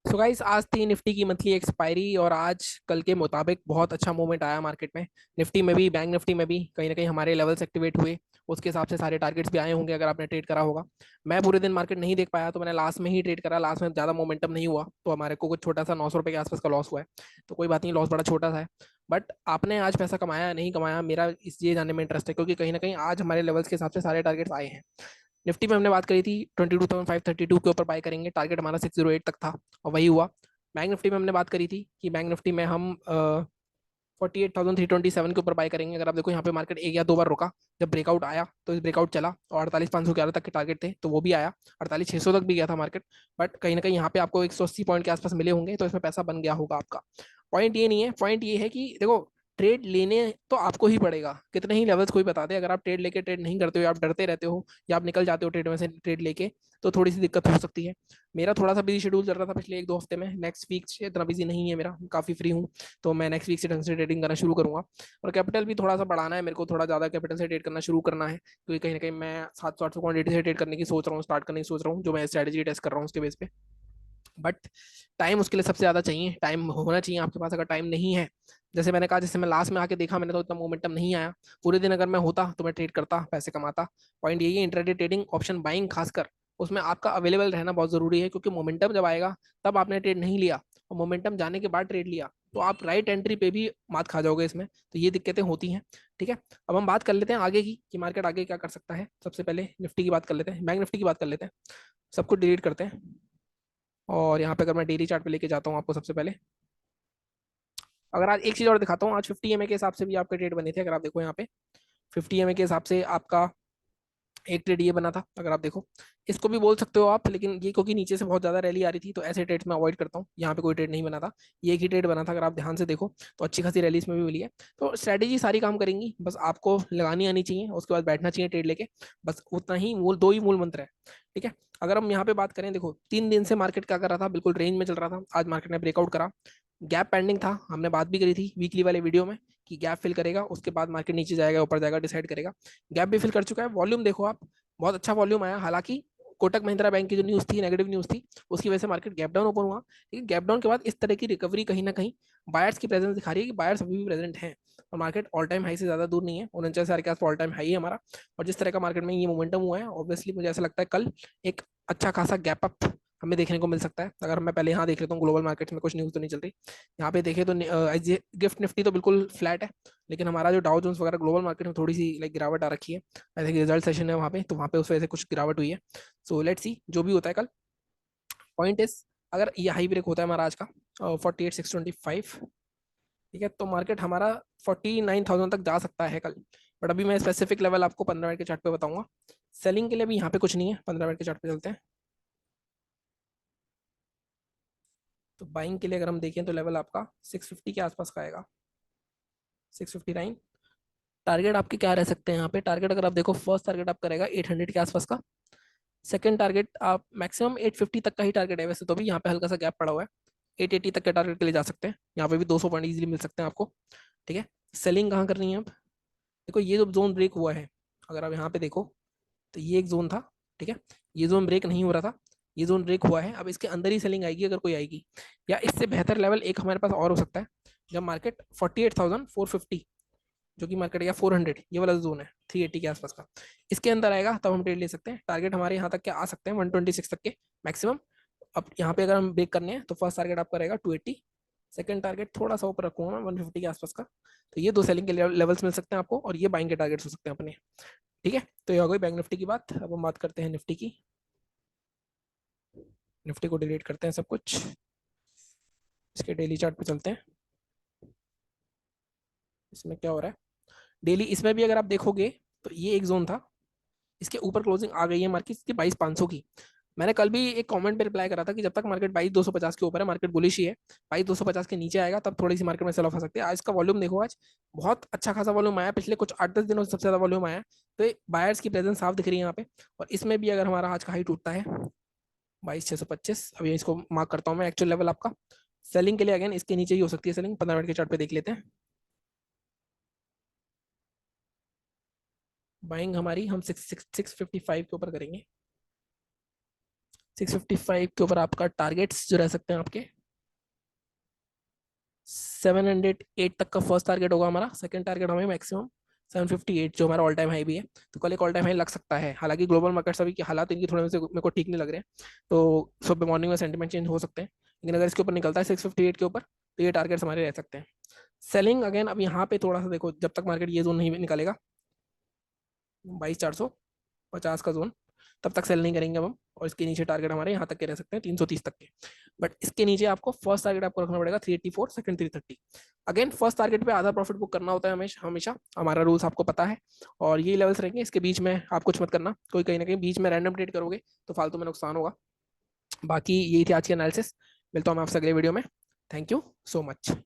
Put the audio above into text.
So guys, आज थी Nifty की मंथली एक्सपायरी और आज कल के मुताबिक बहुत अच्छा मूवमेंट आया मार्केट में। निफ्टी में भी, बैंक निफ्टी में भी कहीं ना कहीं हमारे लेवल्स एक्टिवेट हुए। उसके हिसाब से सारे टारगेट्स भी आए होंगे अगर आपने ट्रेड करा होगा। मैं पूरे दिन मार्केट नहीं देख पाया तो मैंने लास्ट में ही ट्रेड करा। लास्ट में ज़्यादा मोमेंटम नहीं हुआ तो हमारे को कुछ छोटा सा 900 रुपये के आसपास का लॉस हुआ है। तो कोई बात नहीं, लॉस बड़ा छोटा सा है। बट आपने आज पैसा कमाया नहीं कमाया, मेरा इस ये जानने में इंटरेस्ट है, क्योंकि कहीं ना कहीं आज हमारे लेवल्स के हिसाब से सारे टारगेट्स आए हैं। निफ्टी में हमने बात करी थी 22,532 के ऊपर बाय करेंगे, टारगेट हमारा 608 तक था और वही हुआ। बैंक निफ्टी में हमने बात करी थी कि बैंक निफ्टी में हम 48,327 के ऊपर बाय करेंगे। अगर आप देखो यहाँ पे मार्केट एक या दो बार रुका, जब ब्रेकआउट आया तो इस ब्रेकआउट चला और 48,511 तक के टारगेट थे तो वो भी आया। 48,600 तक भी गया था मार्केट। बट कहीं ना कहीं यहाँ पे आपको 180 पॉइंट के आसपास मिले होंगे तो इसमें पैसा बन गया होगा आपका। पॉइंट ये नहीं है, पॉइंट ये है कि देखो, ट्रेड लेने तो आपको ही पड़ेगा, कितने ही लेवल्स कोई बता दे। अगर आप ट्रेड लेके ट्रेड नहीं करते हो, आप डरते रहते हो या आप निकल जाते हो ट्रेड में से ट्रेड लेके, तो थोड़ी सी दिक्कत हो सकती है। मेरा थोड़ा सा बिजी शेड्यूल चल रहा था पिछले एक दो हफ्ते में। नेक्स्ट वीक से इतना बिजी नहीं है मेरा, काफ़ी फ्री हूँ। तो मैं नेक्स्ट वीक से ढंग से ट्रेडिंग करना शुरू करूंगा। और कैपिटल भी थोड़ा सा बढ़ाना है मेरे को, थोड़ा ज़्यादा कैपिटल से ट्रेड करना शुरू करना है, क्योंकि कहीं ना कहीं मैं 700-800 क्वांटिटी से ट्रेड करने की सोच रहा हूँ, स्टार्ट करने की सोच रहा हूँ, जो मैं स्ट्रैटेजी टेस्ट कर रहा हूँ उसके बेस पे। बट टाइम उसके लिए सबसे ज़्यादा चाहिए, टाइम होना चाहिए आपके पास। अगर टाइम नहीं है, जैसे मैंने कहा, जैसे मैं लास्ट में आके देखा, मैंने तो इतना मोमेंटम नहीं आया। पूरे दिन अगर मैं होता तो मैं ट्रेड करता, पैसे कमाता। पॉइंट यही है, इंट्राडे ट्रेडिंग, ऑप्शन बाइंग खासकर, उसमें आपका अवेलेबल रहना बहुत जरूरी है, क्योंकि मोमेंटम जब आएगा तब आपने ट्रेड नहीं लिया और मोमेंटम जाने के बाद ट्रेड लिया तो आप राइट एंट्री पे भी मात खा जाओगे इसमें। तो ये दिक्कतें होती हैं। ठीक है, अब हम बात कर लेते हैं आगे की कि मार्केट आगे क्या कर सकता है। सबसे पहले निफ्टी की बात कर लेते हैं, बैंक निफ्टी की बात कर लेते हैं। सब कुछ डिलीट करते हैं और यहाँ पे अगर मैं डेली चार्ट पे लेके जाता हूँ आपको, सबसे पहले अगर आज एक चीज और दिखाता हूँ, आज 50 MA के हिसाब से भी आपके ट्रेड बने थे। अगर आप देखो यहाँ पे 50 MA के हिसाब से आपका एक ट्रेड ये बना था, अगर आप देखो। इसको भी बोल सकते हो आप, लेकिन ये क्योंकि नीचे से बहुत ज्यादा रैली आ रही थी तो ऐसे ट्रेड्स मैं अवॉइड करता हूँ। यहाँ पे कोई ट्रेड नहीं बना था, ये एक ही ट्रेड बना था। अगर आप ध्यान से देखो तो अच्छी खासी रैली इसमें भी मिली है। तो स्ट्रैटेजी सारी काम करेंगी, बस आपको लगानी आनी चाहिए, उसके बाद बैठना चाहिए ट्रेड लेके। बस उतना ही मूल, दो ही मूल मंत्र है। ठीक है, अगर हम यहाँ पे बात करें, देखो 3 दिन से मार्केट क्या कर रहा था, बिल्कुल रेंज में चल रहा था। आज मार्केट ने ब्रेकआउट करा, गैप पेंडिंग था, हमने बात भी करी थी वीकली वाले वीडियो में कि गैप फिल करेगा, उसके बाद मार्केट नीचे जाएगा ऊपर जाएगा, डिसाइड करेगा। गैप भी फिल कर चुका है। वॉल्यूम देखो आप, बहुत अच्छा वॉल्यूम आया। हालांकि कोटक महिंद्रा बैंक की जो न्यूज़ थी, नेगेटिव न्यूज़ थी, उसकी वजह से मार्केट गैप डाउन ओपन हुआ। लेकिन गैप डाउन के बाद इस तरह की रिकवरी कहीं ना कहीं बायर्स की प्रेजेंस दिखा रही है कि बायर्स अभी भी प्रेजेंट हैं और मार्केट ऑल टाइम हाई से ज़्यादा दूर नहीं है। 49,000 के आस ऑल टाइम हाई है हमारा। और जिस तरह का मार्केट में ये मोमेंटम हुआ है, ऑब्वियसली मुझे ऐसा लगता है कल एक अच्छा खासा गैप अप हमें देखने को मिल सकता है। अगर मैं पहले यहाँ देख लेता हूँ, ग्लोबल मार्केट्स में कुछ न्यूज़ तो नहीं चल रही। यहाँ पे देखें तो गिफ्ट निफ्टी तो बिल्कुल फ्लैट है, लेकिन हमारा जो डाउ जोन्स वगैरह ग्लोबल मार्केट में थोड़ी सी लाइक गिरावट आ रखी है। आई थिंक रिजल्ट सेशन है वहाँ पे, तो वहाँ पे उस वजह से कुछ गिरावट हुई है। सो लेट्स सी जो भी होता है कल। पॉइंट इज, अगर ये हाई ब्रेक होता है हमारा आज का 48,625, ठीक है, तो मार्केट हमारा 49,000 तक जा सकता है कल। बट अभी मैं स्पेसिफिक लेवल आपको 15 मिनट के चार्ट पे बताऊंगा। सेलिंग के लिए भी यहाँ पे कुछ नहीं है, 15 मिनट के चार्ट पे चलते हैं। तो बाइंग के लिए अगर हम देखें तो लेवल आपका 650 के आसपास का आएगा, 659। टारगेट आपके क्या रह सकते हैं यहाँ पे? टारगेट अगर आप देखो, फर्स्ट टारगेट आपका रहेगा 800 के आसपास का। सेकंड टारगेट आप मैक्सिमम 850 तक का ही टारगेट है वैसे तो, भी यहाँ पे हल्का सा गैप पड़ा हुआ है। 880 तक के टारगेट के लिए जा सकते हैं, यहाँ पे भी 200 पॉइंट इजीली मिल सकते हैं आपको। ठीक है, सेलिंग कहाँ करनी है अब? देखो ये जो जोन ब्रेक हुआ है, अगर आप यहाँ पे देखो तो ये एक जोन था। ठीक है, ये जोन ब्रेक नहीं हो रहा था, ये जोन ब्रेक हुआ है। अब इसके अंदर ही सेलिंग आएगी अगर कोई आएगी, या इससे बेहतर लेवल एक हमारे पास और हो सकता है, जब मार्केट 48,450, जो कि मार्केट या 400, ये वाला जोन है 380 के आसपास का, इसके अंदर आएगा तब हम ट्रेड ले सकते हैं। टारगेट हमारे यहाँ तक के आ सकते हैं 126 तक के मैक्सिमम। अब यहाँ पे अगर हम ब्रेक करने हैं तो फर्स्ट टारगेट आपका रहेगा 280, सेकंड टारगेट थोड़ा सा ऊपर रखूंगा मैं 150 के आसपास का। तो ये दो सेलिंग के लेवल्स मिल सकते हैं आपको और ये बाइंग के टारगेट्स हो सकते हैं अपने। ठीक है, तो ये हो गई बैंक निफ्टी की बात। अब हम बात करते हैं निफ्टी की। निफ्टी को डिलीट करते हैं सब कुछ, इसके डेली चार्ट पे चलते हैं। इसमें क्या हो रहा है डेली, इसमें भी अगर आप देखोगे तो ये एक जोन था, इसके ऊपर क्लोजिंग आ गई है मार्केट की 22,500 की। मैंने कल भी एक कमेंट पे रिप्लाई करा था कि जब तक मार्केट 22,250 के ऊपर है, मार्केट बुलिश ही है। 22,250 के नीचे आएगा तब थोड़ी सी मार्केट में सेल ऑफ आ सकती है। आज का वॉल्यूम देखो, आज बहुत अच्छा खासा वॉल्यूम आया, पिछले कुछ 8-10 दिनों से सबसे ज्यादा वॉल्यूम आया। तो बायर्स की प्रेजेंस साफ दिख रही है यहाँ पे। और इसमें भी अगर हमारा आज का हाई टूटता है 22,625, अभी इसको मार्क करता हूँ मैं एक्चुअल लेवल आपका। सेलिंग के लिए अगेन इसके नीचे ही हो सकती है सेलिंग, 15 मिनट के चार्ट पे देख लेते हैं। बाइंग हमारी हम 655 के ऊपर करेंगे। 655 के ऊपर आपका टारगेट्स जो रह सकते हैं आपके 708 तक का फर्स्ट टारगेट होगा हमारा, सेकंड टारगेट हमें मैक्सिमम 758 जो हमारा ऑल टाइम हाई भी है। तो कल एक ऑल टाइम हाई लग सकता है, हालांकि ग्लोबल मार्केट्स अभी के हालात इनकी थोड़े से मेरे को ठीक नहीं लग रहे हैं, तो सुबह मॉर्निंग में सेंटीमेंट चेंज हो सकते हैं, लेकिन अगर इसके ऊपर निकलता है 658 के ऊपर तो ये टारगेट्स हमारे रह सकते हैं। सेलिंग अगेन अब यहाँ पे थोड़ा सा देखो, जब तक मार्केट ये जोन नहीं निकालेगा 22,450 का जोन, तब तक सेल नहीं करेंगे अब हम। और इसके नीचे टारगेट हमारे यहाँ तक के रह सकते हैं 330 तक के। बट इसके नीचे आपको फर्स्ट टारगेट आपको रखना पड़ेगा 384, सेकंड 330। अगेन फर्स्ट टारगेट पे आधा प्रॉफिट बुक करना होता है हमेशा हमेशा, हमारा रूल्स आपको पता है। और ये लेवल्स रहेंगे, इसके बीच में आप कुछ मत करना, कोई कहीं ना कहीं बीच में रैंडम ट्रेड करोगे तो फालतू में नुकसान होगा। बाकी यही थी आज की एनालिसिस, मिलता हूँ मैं आपसे अगले वीडियो में। Thank you so much.